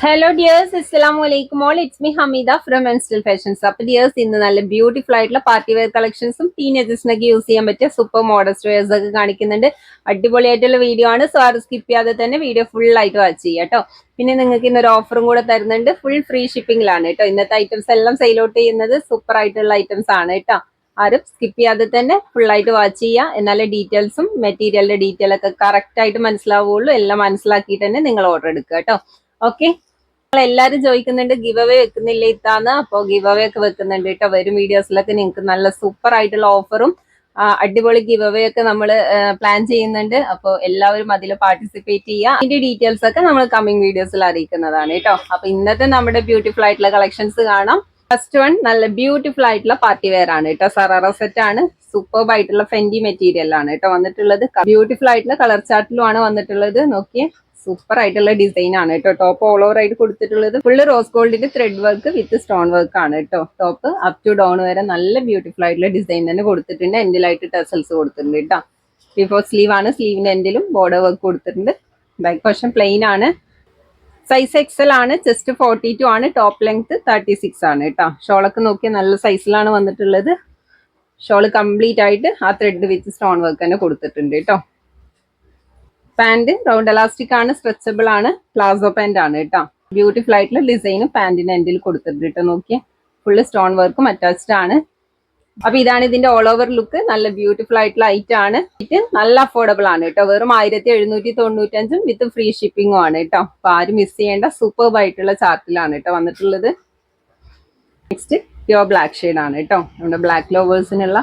Hello dears, അസ്സലാമു അലൈക്കും all. It's me Hameeda from menstrual fashions. അപ്പൊ ഡിയേഴ്സ്, ഇന്ന് നല്ല ബ്യൂട്ടിഫുൾ ആയിട്ടുള്ള പാർട്ടി വെയർ കളക്ഷൻസും ടീനേജേഴ്സിനൊക്കെ യൂസ് ചെയ്യാൻ പറ്റിയ സൂപ്പർ മോഡസ്റ്റ് വെയർസ് ഒക്കെ കാണിക്കുന്നുണ്ട്. അടിപൊളിയായിട്ടുള്ള വീഡിയോ ആണ്. സോ ആരും സ്കിപ്പ് ചെയ്യാതെ തന്നെ വീഡിയോ ഫുൾ ആയിട്ട് വാച്ച് ചെയ്യുക കേട്ടോ. പിന്നെ നിങ്ങൾക്ക് ഇന്നൊരു ഓഫറും കൂടെ തരുന്നുണ്ട്. ഫുൾ ഫ്രീ ഷിപ്പിംഗിലാണ് കേട്ടോ. ഇന്നത്തെ ഐറ്റംസ് എല്ലാം സെയിൽ ഔട്ട് ചെയ്യുന്നത് സൂപ്പർ ആയിട്ടുള്ള ഐറ്റംസ് ആണ് കേട്ടോ. ആരും സ്കിപ്പ് ചെയ്യാതെ തന്നെ ഫുൾ ആയിട്ട് വാച്ച് ചെയ്യുക. എന്നാലേ ഡീറ്റെയിൽസും മെറ്റീരിയലിന്റെ ഡീറ്റെയിൽ ഒക്കെ കറക്റ്റ് ആയിട്ട് മനസ്സിലാവുള്ളൂ. എല്ലാം മനസ്സിലാക്കിയിട്ട് തന്നെ നിങ്ങൾ ഓർഡർ എടുക്കുക കേട്ടോ. ഓക്കെ, എല്ലാരും ചോദിക്കുന്നുണ്ട് ഗിവ് അവേ വെക്കുന്നില്ല ഇത്താന്ന്. അപ്പോൾ ഗിവ് അവേ ഒക്കെ വെക്കുന്നുണ്ട് കേട്ടോ. വരും വീഡിയോസിലൊക്കെ നിങ്ങൾക്ക് നല്ല സൂപ്പർ ആയിട്ടുള്ള ഓഫറും അടിപൊളി ഗിവ് അവേ ഒക്കെ നമ്മൾ പ്ലാൻ ചെയ്യുന്നുണ്ട്. അപ്പോൾ എല്ലാവരും അതിൽ പാർട്ടിസിപ്പേറ്റ് ചെയ്യുക. അതിന്റെ ഡീറ്റെയിൽസ് ഒക്കെ നമ്മൾ കമ്മിങ് വീഡിയോസിൽ അറിയിക്കുന്നതാണ് കേട്ടോ. അപ്പൊ ഇന്നത്തെ നമ്മുടെ ബ്യൂട്ടിഫുൾ ആയിട്ടുള്ള കളക്ഷൻസ് കാണാം. ഫസ്റ്റ് വൺ നല്ല ബ്യൂട്ടിഫുൾ ആയിട്ടുള്ള പാർട്ടി വെയർ ആണ് കേട്ടോ. സറാറ സെറ്റ് ആണ്. സൂപ്പർബ് ആയിട്ടുള്ള ഫെൻഡി മെറ്റീരിയൽ ആണ് കേട്ടോ വന്നിട്ടുള്ളത്. ബ്യൂട്ടിഫുൾ ആയിട്ടുള്ള കളർ ചാർട്ടിലും ആണ് വന്നിട്ടുള്ളത്. നോക്കിയേ, സൂപ്പർ ആയിട്ടുള്ള ഡിസൈൻ ആണ് കേട്ടോ. ടോപ്പ് ഓൾ ഓവർ ആയിട്ട് കൊടുത്തിട്ടുള്ളത് ഫുള്ള് റോസ് ഗോൾഡിന്റെ thread work with stone work ആണ് കേട്ടോ. ടോപ്പ് അപ് ടു ഡൗൺ വരെ നല്ല ബ്യൂട്ടിഫുൾ ആയിട്ടുള്ള ഡിസൈൻ തന്നെ കൊടുത്തിട്ടുണ്ട്. എൻഡിലായിട്ട് ടെസൽസ് കൊടുത്തിട്ടുണ്ട് കേട്ടോ. ബിഫോർ സ്ലീവ് ആണ്. സ്ലീവിന്റെ എൻഡിലും ബോർഡർ വർക്ക് കൊടുത്തിട്ടുണ്ട്. ബാക്ക് പോർഷൻ പ്ലെയിൻ ആണ്. സൈസ് എക്സൽ ആണ്. ചെസ്റ്റ് 42 ആണ്. ടോപ്പ് ലെങ്ത് 36 ആണ് കേട്ടോ. ഷോളൊക്കെ നോക്കിയാൽ നല്ല സൈസിലാണ് വന്നിട്ടുള്ളത്. ഷോള് കംപ്ലീറ്റ് ആയിട്ട് ആ ത്രെഡ് വിത്ത് സ്റ്റോൺ വർക്ക് തന്നെ കൊടുത്തിട്ടുണ്ട് കേട്ടോ. പാന്റ് റൗണ്ട് എലാസ്റ്റിക് ആണ്. സ്ട്രെച്ചബിൾ ആണ്. പ്ലാസോ പാന്റ് ആണ് കേട്ടോ. ബ്യൂട്ടിഫുൾ ആയിട്ടുള്ള ഡിസൈനും പാന്റിന്റെ എൻഡിൽ കൊടുത്തിട്ടുണ്ട് കേട്ടോ. നോക്കിയേ, ഫുള്ള് സ്റ്റോൺ വർക്കും അറ്റാച്ച്ഡ് ആണ്. അപ്പൊ ഇതാണ് ഇതിന്റെ ഓൾ ഓവർ ലുക്ക്. നല്ല ബ്യൂട്ടിഫുൾ ആയിട്ടുള്ള ഐറ്റം ആണ്. ഇത് നല്ല അഫോർഡബിൾ ആണ് കേട്ടോ. വെറും 1795 വിത്ത് ഫ്രീ ഷിപ്പിംഗും ആണ് കേട്ടോ. അപ്പൊ ആരും മിസ് ചെയ്യേണ്ട സൂപ്പർബ് ആയിട്ടുള്ള ചാർട്ടിലാണ് കേട്ടോ വന്നിട്ടുള്ളത്. നെക്സ്റ്റ് പ്യോർ ബ്ലാക്ക് ഷെയ്ഡ് ആണ് കേട്ടോ. നമ്മുടെ ബ്ലാക്ക് ലവേഴ്സിനുള്ള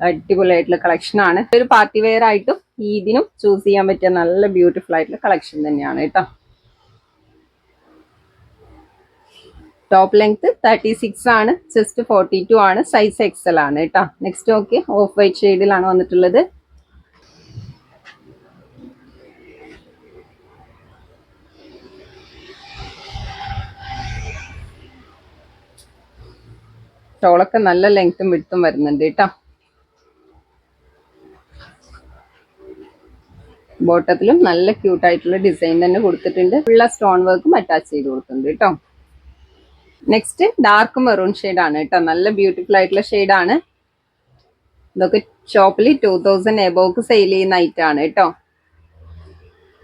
അടിപൊളിയായിട്ടുള്ള കളക്ഷൻ ആണ്. ഒരു പാർട്ടി വെയർ ആയിട്ടും ഇതിനും ചൂസ് ചെയ്യാൻ പറ്റിയ നല്ല ബ്യൂട്ടിഫുൾ ആയിട്ടുള്ള കളക്ഷൻ തന്നെയാണ് കേട്ടോ. ടോപ്പ് ലെങ്ത് 36 ആണ്. ചെസ്റ്റ് 42 ആണ്. സൈസ് എക്സൽ ആണ് കേട്ടോ. നെക്സ്റ്റ് ഓക്കെ, ഓഫ് വൈറ്റ് ഷെയ്ഡിലാണ് വന്നിട്ടുള്ളത്. ഷോളൊക്കെ നല്ല ലെങ്ത്തും വിഡ്ത്തും വരുന്നുണ്ട് കേട്ടോ. ബോട്ടത്തിലും നല്ല ക്യൂട്ട് ആയിട്ടുള്ള ഡിസൈൻ തന്നെ കൊടുത്തിട്ടുണ്ട്. ഉള്ള സ്റ്റോൺ വർക്കും അറ്റാച്ച് ചെയ്ത് കൊടുത്തിട്ടുണ്ട് കേട്ടോ. നെക്സ്റ്റ് ഡാർക്ക് മെറൂൺ ഷെയ്ഡ് ആണ് കേട്ടോ. നല്ല ബ്യൂട്ടിഫുൾ ആയിട്ടുള്ള ഷെയ്ഡ് ആണ്. ഇതൊക്കെ ഷോപ്പിൽ 2000 എബോക്ക് സെയിൽ ചെയ്യുന്ന ഐറ്റം ആണ് കേട്ടോ.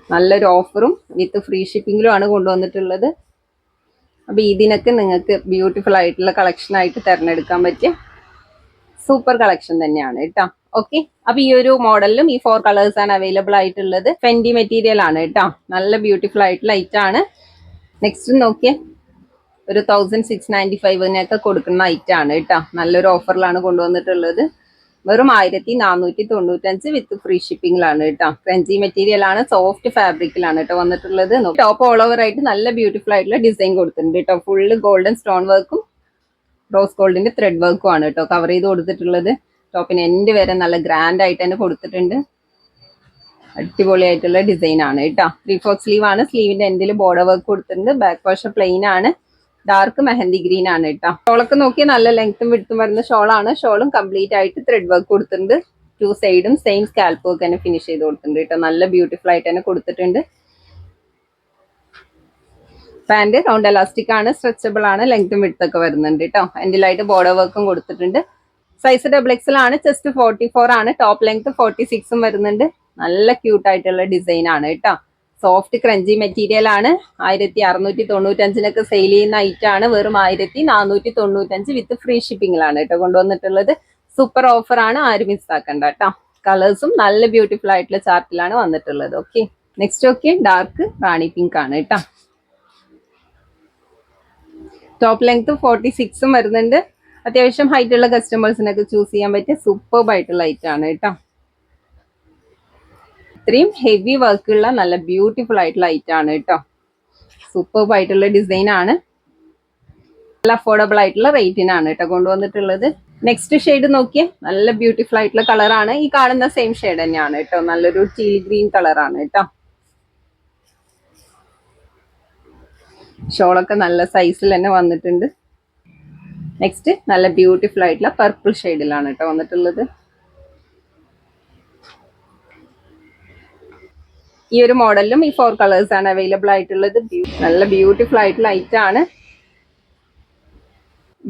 നല്ലൊരു ഓഫറും വിത്ത് ഫ്രീ ഷിപ്പിംഗിലും ആണ് കൊണ്ടുവന്നിട്ടുള്ളത്. അപ്പൊ ഇതിനൊക്കെ നിങ്ങൾക്ക് ബ്യൂട്ടിഫുൾ ആയിട്ടുള്ള കളക്ഷൻ ആയിട്ട് തിരഞ്ഞെടുക്കാൻ പറ്റിയ സൂപ്പർ കളക്ഷൻ തന്നെയാണ് കേട്ടോ. ഓക്കെ, അപ്പൊ ഈ ഒരു മോഡലിലും ഈ 4 കളേഴ്സ് ആണ് അവൈലബിൾ ആയിട്ടുള്ളത്. ഫെൻഡി മെറ്റീരിയൽ ആണ് കേട്ടോ. നല്ല ബ്യൂട്ടിഫുൾ ആയിട്ടുള്ള ഐറ്റം ആണ്. നെക്സ്റ്റ് നോക്കിയേ, ഒരു 1695 കൊടുക്കുന്ന ഐറ്റം ആണ് കേട്ടോ. നല്ലൊരു ഓഫറിലാണ് കൊണ്ടുവന്നിട്ടുള്ളത്. വെറും 1495 വിത്ത് ഫ്രീ ഷിപ്പിംഗിലാണ് കേട്ടോ. ക്രഞ്ചി മെറ്റീരിയൽ ആണ്. സോഫ്റ്റ് ഫാബ്രിക്കിലാണ് കേട്ടോ വന്നിട്ടുള്ളത്. ടോപ്പ് ഓൾ ഓവർ ആയിട്ട് നല്ല ബ്യൂട്ടിഫുൾ ആയിട്ടുള്ള ഡിസൈൻ കൊടുത്തിട്ടുണ്ട് കേട്ടോ. ഫുള്ള് ഗോൾഡൻ സ്റ്റോൺ വർക്കും റോസ് ഗോൾഡിന്റെ ത്രെഡ് വർക്കും ആണ് കേട്ടോ കവർ ചെയ്ത് കൊടുത്തിട്ടുള്ളത്. ടോപ്പിന് എൻഡ് വരെ നല്ല ഗ്രാൻഡ് ആയിട്ട് തന്നെ കൊടുത്തിട്ടുണ്ട്. അടിപൊളിയായിട്ടുള്ള ഡിസൈൻ ആണ് കേട്ടോ. 3/4 സ്ലീവ് ആണ്. സ്ലീവിന്റെ എൻഡിൽ ബോർഡർ വർക്ക് കൊടുത്തിട്ടുണ്ട്. ബാക്ക് പോർഷൻ പ്ലെയിൻ ആണ്. ഡാർക്ക് മെഹന്തി ഗ്രീൻ ആണ് കേട്ടോ. ഷോളൊക്കെ നോക്കി നല്ല ലെങ്ത്തും വിഡ്ത്തും വരുന്ന ഷോളാണ്. ഷോളും കംപ്ലീറ്റ് ആയിട്ട് ത്രെഡ് വർക്ക് കൊടുത്തിട്ടുണ്ട്. 2 സൈഡും സെയിം സ്കാൽപ്പ് വർക്ക് തന്നെ ഫിനിഷ് ചെയ്ത് കൊടുത്തിട്ടുണ്ട് കേട്ടോ. നല്ല ബ്യൂട്ടിഫുൾ ആയിട്ട് തന്നെ കൊടുത്തിട്ടുണ്ട്. പാന്റ് റൗണ്ട് എലാസ്റ്റിക് ആണ്. സ്ട്രെച്ചബിൾ ആണ്. ലെങ്ത്തും വിഡ്ത്തൊക്കെ വരുന്നുണ്ട് കേട്ടോ. എൻഡിലായിട്ട് ബോർഡർ വർക്കും കൊടുത്തിട്ടുണ്ട്. സൈസ് XXL ആണ്. ചെസ്റ്റ് 44 ആണ്. ടോപ്പ് ലെങ്ത് 46 വരുന്നുണ്ട്. നല്ല ക്യൂട്ട് ആയിട്ടുള്ള ഡിസൈൻ ആണ് കേട്ടോ. സോഫ്റ്റ് ക്രഞ്ചി മെറ്റീരിയൽ ആണ്. 1695 സെയിൽ ചെയ്യുന്ന ഐറ്റം ആണ്. വെറും 1495 വിത്ത് ഫ്രീ ഷിപ്പിംഗിലാണ് കേട്ടോ കൊണ്ടുവന്നിട്ടുള്ളത്. സൂപ്പർ ഓഫർ ആണ്. ആരും മിസ്സാക്കണ്ട കേട്ടോ. കളേഴ്സും നല്ല ബ്യൂട്ടിഫുൾ ആയിട്ടുള്ള ചാർട്ടിലാണ് വന്നിട്ടുള്ളത്. ഓക്കെ, നെക്സ്റ്റ് ഓക്കെ, ഡാർക്ക് റാണി പിങ്ക് ആണ് കേട്ടോ. ടോപ്പ് ലെങ്ത് 46 വരുന്നുണ്ട്. അത്യാവശ്യം ഹൈറ്റ് ഉള്ള കസ്റ്റമേഴ്സിനൊക്കെ ചൂസ് ചെയ്യാൻ പറ്റിയ സൂപ്പർബ് ആയിട്ടുള്ള ഐറ്റം ആണ് കേട്ടോ. ഇത്രയും ഹെവി വർക്കുള്ള നല്ല ബ്യൂട്ടിഫുൾ ആയിട്ടുള്ള ഐറ്റം ആണ് കേട്ടോ. സൂപ്പർബ് ആയിട്ടുള്ള ഡിസൈൻ ആണ്. നല്ല അഫോർഡബിൾ ആയിട്ടുള്ള റേറ്റിനാണ് കേട്ടോ കൊണ്ടുവന്നിട്ടുള്ളത്. നെക്സ്റ്റ് ഷെയ്ഡ് നോക്കിയേ, നല്ല ബ്യൂട്ടിഫുൾ ആയിട്ടുള്ള കളറാണ്. ഈ കാണുന്ന സെയിം ഷെയ്ഡ് തന്നെയാണ് കേട്ടോ. നല്ലൊരു ടീൽ ഗ്രീൻ കളറാണ് കേട്ടോ. ഷോളൊക്കെ നല്ല സൈസിൽ തന്നെ വന്നിട്ടുണ്ട്. നെക്സ്റ്റ് നല്ല ബ്യൂട്ടിഫുൾ ആയിട്ടുള്ള പർപ്പിൾ ഷെയ്ഡിലാണ് കേട്ടോ വന്നിട്ടുള്ളത്. ഈ ഒരു മോഡലിലും ഈ 4 കളേഴ്സ് ആണ് അവൈലബിൾ ആയിട്ടുള്ളത്. നല്ല ബ്യൂട്ടിഫുൾ ആയിട്ടുള്ള ഐറ്റം ആണ്.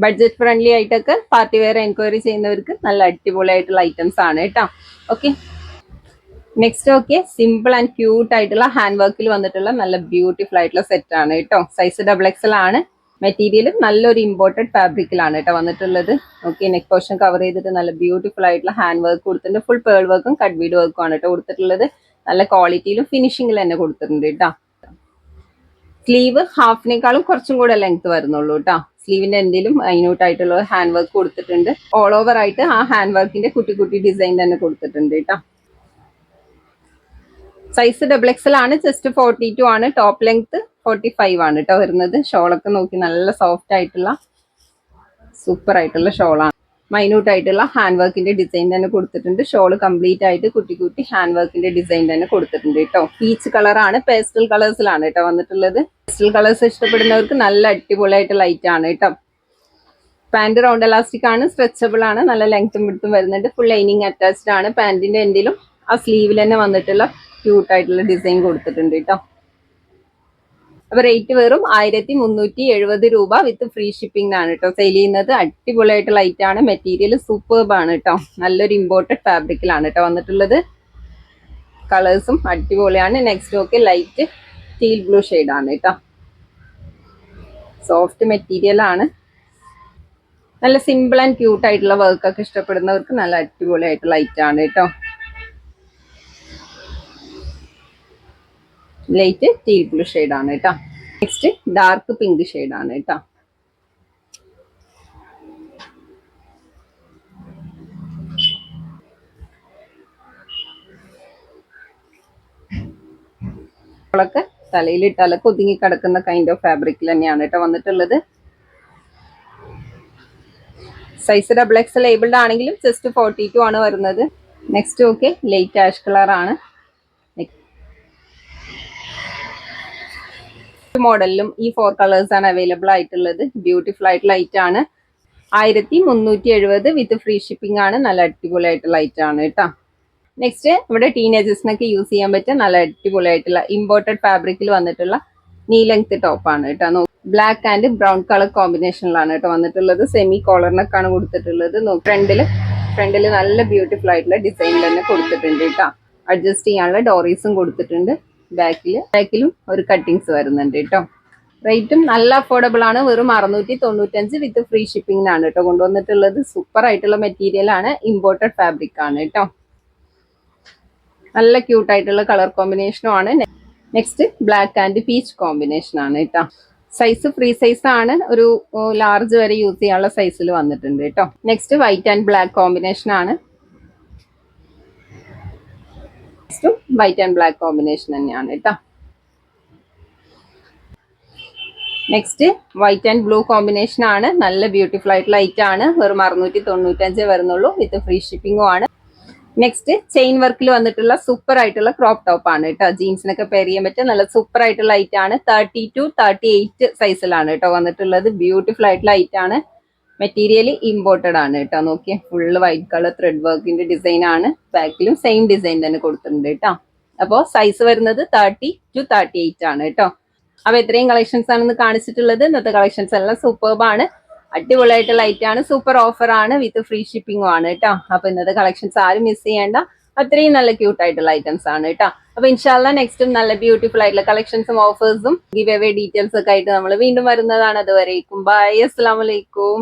ബഡ്ജറ്റ് ഫ്രണ്ട്ലി ആയിട്ടൊക്കെ പാർട്ടി വെയർ എൻക്വയറി ചെയ്യുന്നവർക്ക് നല്ല അടിപൊളിയായിട്ടുള്ള ഐറ്റംസ് ആണ് കേട്ടോ. Okay, next okay, simple and cute ആയിട്ടുള്ള ഹാൻഡ് വർക്കിൽ വന്നിട്ടുള്ള നല്ല ബ്യൂട്ടിഫുൾ ആയിട്ടുള്ള സെറ്റ് ആണ് കേട്ടോ. സൈസ് XXL ആണ്. മെറ്റീരിയൽ നല്ലൊരു ഇമ്പോർട്ടഡ് ഫാബ്രിക്കിലാണ് കേട്ടോ വന്നിട്ടുള്ളത്. ഓക്കെ, നെക്ക് പോർഷൻ കവർ ചെയ്തിട്ട് നല്ല ബ്യൂട്ടിഫുൾ ആയിട്ടുള്ള ഹാൻഡ് വർക്ക് കൊടുത്തിട്ടുണ്ട്. ഫുൾ പേൾ വർക്കും കട്ട് ബീഡ് വർക്കും ആണ് കേട്ടോ കൊടുത്തിട്ടുള്ളത്. നല്ല ക്വാളിറ്റിയിലും ഫിനിഷിംഗിലും തന്നെ കൊടുത്തിട്ടുണ്ട് കേട്ടോ. സ്ലീവ് ഹാഫിനേക്കാളും കുറച്ചും കൂടെ ലെങ്ത് വരുന്നുള്ളൂ കേട്ടോ. സ്ലീവിന്റെ എന്തെങ്കിലും മൈന്യൂട്ട് ആയിട്ടുള്ള ഹാൻഡ് വർക്ക് കൊടുത്തിട്ടുണ്ട്. ഓൾ ഓവർ ആയിട്ട് ആ ഹാൻഡ് വർക്കിന്റെ കുട്ടി കുട്ടി ഡിസൈൻ തന്നെ കൊടുത്തിട്ടുണ്ട് കേട്ടോ. സൈസ് XXL ആണ്. ചെസ്റ്റ് 42 ആണ്. ടോപ്പ് ലെങ്ത് 45 ആണ് കേട്ടോ വരുന്നത്. ഷോളൊക്കെ നോക്കി നല്ല സോഫ്റ്റ് ആയിട്ടുള്ള സൂപ്പർ ആയിട്ടുള്ള ഷോളാണ്. മൈന്യൂട്ട് ആയിട്ടുള്ള ഹാൻഡ് വർക്കിന്റെ ഡിസൈൻ തന്നെ കൊടുത്തിട്ടുണ്ട്. ഷോൾ കംപ്ലീറ്റ് ആയിട്ട് കുട്ടി കുട്ടി ഹാൻഡ് വർക്കിന്റെ ഡിസൈൻ തന്നെ കൊടുത്തിട്ടുണ്ട് കേട്ടോ. പീച്ച് കളറാണ്. പേസ്റ്റൽ കളേഴ്സിലാണ് കേട്ടോ വന്നിട്ടുള്ളത്. പേസ്റ്റൽ കളേഴ്സ് ഇഷ്ടപ്പെടുന്നവർക്ക് നല്ല അടിപൊളിയായിട്ടുള്ള ലൈറ്റ് ആണ് കേട്ടോ. പാന്റ് റൗണ്ട് എലാസ്റ്റിക് ആണ്. സ്ട്രെച്ചബിൾ ആണ്. നല്ല ലെങ്ത്തും വിഡ്ത്തും വരുന്നുണ്ട്. ഫുൾ ലൈനിങ് അറ്റാച്ച്ഡ് ആണ്. പാന്റിന്റെ എൻഡിലും ആ സ്ലീവിൽ തന്നെ വന്നിട്ടുള്ള ക്യൂട്ട് ആയിട്ടുള്ള ഡിസൈൻ കൊടുത്തിട്ടുണ്ട് കേട്ടോ. അപ്പൊ റേറ്റ് വെറും 1370 രൂപ വിത്ത് ഫ്രീ ഷിപ്പിംഗ് ആണ് കേട്ടോ സെയിൽ ചെയ്യുന്നത്. അടിപൊളിയായിട്ട് ലൈറ്റ് ആണ്. മെറ്റീരിയൽ സൂപ്പർബ് ആണ് കേട്ടോ. നല്ലൊരു ഇമ്പോർട്ടഡ് ഫാബ്രിക്കിലാണ് കേട്ടോ വന്നിട്ടുള്ളത്. കളേഴ്സും അടിപൊളിയാണ്. Next okay, light teal blue shade ആണ് കേട്ടോ. സോഫ്റ്റ് മെറ്റീരിയൽ ആണ്. നല്ല സിമ്പിൾ ആൻഡ് ക്യൂട്ട് ആയിട്ടുള്ള വർക്ക് ഒക്കെ ഇഷ്ടപ്പെടുന്നവർക്ക് നല്ല അടിപൊളിയായിട്ടുള്ള ലൈറ്റ് ആണ് കേട്ടോ. ലൈറ്റ് ടീൽ ബ്ലൂ ഷെയ്ഡ് ആണ് കേട്ടോ. നെക്സ്റ്റ് ഡാർക്ക് പിങ്ക് ഷെയ്ഡ് ആണ് കേട്ടോ. ൊക്കെ തലയിലിട്ടാലൊക്കെ ഒതുങ്ങി കിടക്കുന്ന കൈൻഡ് ഓഫ് ഫാബ്രിക്കിൽ തന്നെയാണ് കേട്ടോ വന്നിട്ടുള്ളത്. സൈസ് XXL ലേബിൾഡ് ആണെങ്കിലും ചെസ്റ്റ് 42 ആണ് വരുന്നത്. Next okay, light ash colour ആണ്. മോഡലിലും ഈ 4 കളേഴ്സ് ആണ് അവൈലബിൾ ആയിട്ടുള്ളത്. ബ്യൂട്ടിഫുൾ ആയിട്ടുള്ള ലൈറ്റ് ആണ്. 1370 വിത്ത് ഫ്രീ ഷിപ്പിംഗ് ആണ്. നല്ല അടിപൊളിയായിട്ടുള്ള ലൈറ്റ് ആണ് കേട്ടോ. നെക്സ്റ്റ് ഇവിടെ ടീനേജേഴ്സിനൊക്കെ യൂസ് ചെയ്യാൻ പറ്റിയ നല്ല അടിപൊളിയായിട്ടുള്ള ഇമ്പോർട്ടഡ് ഫാബ്രിക്കിൽ വന്നിട്ടുള്ള നീ ലെങ്ത് ടോപ്പാണ് കേട്ടോ. ബ്ലാക്ക് ആൻഡ് ബ്രൗൺ കളർ കോമ്പിനേഷനിലാണ് കേട്ടോ വന്നിട്ടുള്ളത്. സെമി കോളറിനൊക്കെയാണ് കൊടുത്തിട്ടുള്ളത്. ഫ്രണ്ടില് നല്ല ബ്യൂട്ടിഫുൾ ആയിട്ടുള്ള ഡിസൈൻ തന്നെ കൊടുത്തിട്ടുണ്ട് കേട്ടോ. അഡ്ജസ്റ്റ് ചെയ്യാനുള്ള ഡോറീസും കൊടുത്തിട്ടുണ്ട്. ബാക്കിലും ഒരു കട്ടിങ്സ് വരുന്നുണ്ട് കേട്ടോ. റേറ്റും നല്ല അഫോർഡബിൾ ആണ്. വെറും 695 വിത്ത് ഫ്രീ ഷിപ്പിംഗിനാണ് കേട്ടോ കൊണ്ടുവന്നിട്ടുള്ളത്. സൂപ്പർ ആയിട്ടുള്ള മെറ്റീരിയൽ ആണ്. ഇമ്പോർട്ടഡ് ഫാബ്രിക് ആണ് കേട്ടോ. നല്ല ക്യൂട്ട് ആയിട്ടുള്ള കളർ കോമ്പിനേഷനും ആണ്. Next black and peach combination ആണ് കേട്ടോ. സൈസ് ഫ്രീ സൈസ് ആണ്. ഒരു ലാർജ് വരെ യൂസ് ചെയ്യാനുള്ള സൈസിൽ വന്നിട്ടുണ്ട് കേട്ടോ. Next white and black combination ആണ്. വൈറ്റ് ആൻഡ് ബ്ലാക്ക് കോമ്പിനേഷൻ തന്നെയാണ് കേട്ടോ. Next white and blue combination ആണ്. നല്ല ബ്യൂട്ടിഫുൾ ആയിട്ടുള്ള ലൈറ്റ് ആണ്. വെറും 695 വരുന്നുള്ളൂ വിത്ത് ഫ്രീ ഷിപ്പിംഗും ആണ്. നെക്സ്റ്റ് ചെയിൻ വർക്കിൽ വന്നിട്ടുള്ള സൂപ്പർ ആയിട്ടുള്ള ക്രോപ്പ് ടോപ്പ് ആണ് കേട്ടോ. ജീൻസിനൊക്കെ പെയർ ചെയ്യാൻ പറ്റിയ നല്ല സൂപ്പർ ആയിട്ടുള്ള ലൈറ്റ് ആണ്. 30 to 38 സൈസിലാണ് കേട്ടോ വന്നിട്ടുള്ളത്. ബ്യൂട്ടിഫുൾ ആയിട്ടുള്ള ലൈറ്റ് ആണ്. മെറ്റീരിയൽ ഇമ്പോർട്ടഡ് ആണ് കേട്ടോ. നോക്കിയേ, ഫുള്ള് വൈറ്റ് കളർ ത്രെഡ് വർക്കിന്റെ ഡിസൈൻ ആണ്. ബാക്കിലും സെയിം ഡിസൈൻ തന്നെ കൊടുത്തിട്ടുണ്ട് കേട്ടോ. അപ്പോൾ സൈസ് വരുന്നത് 30 to 38 ആണ് കേട്ടോ. അപ്പൊ ഇത്രയും കളക്ഷൻസ് ആണെന്ന് കാണിച്ചിട്ടുള്ളത്. ഇന്നത്തെ കളക്ഷൻസ് എല്ലാം സൂപ്പർബ് ആണ്. അടിപൊളിയായിട്ട് ലൈറ്റ് ആണ്. സൂപ്പർ ഓഫർ ആണ്. വിത്ത് ഫ്രീ ഷിപ്പിംഗും ആണ് കേട്ടോ. അപ്പൊ ഇന്നത്തെ കളക്ഷൻസ് ആരും മിസ് ചെയ്യേണ്ട. അത്രയും നല്ല ക്യൂട്ട് ആയിട്ടുള്ള ഐറ്റംസ് ആണ് കേട്ടോ. അപ്പൊ ഇൻഷാല്ല നെക്സ്റ്റും നല്ല ബ്യൂട്ടിഫുൾ ആയിട്ടുള്ള കളക്ഷൻസും ഓഫേഴ്സും ഗിവ് അവേ ഡീറ്റെയിൽസ് ഒക്കെ ആയിട്ട് നമ്മൾ വീണ്ടും വരുന്നതാണ്. അതുവരേക്കും ബൈ. അസ്സലാമു അലൈക്കും.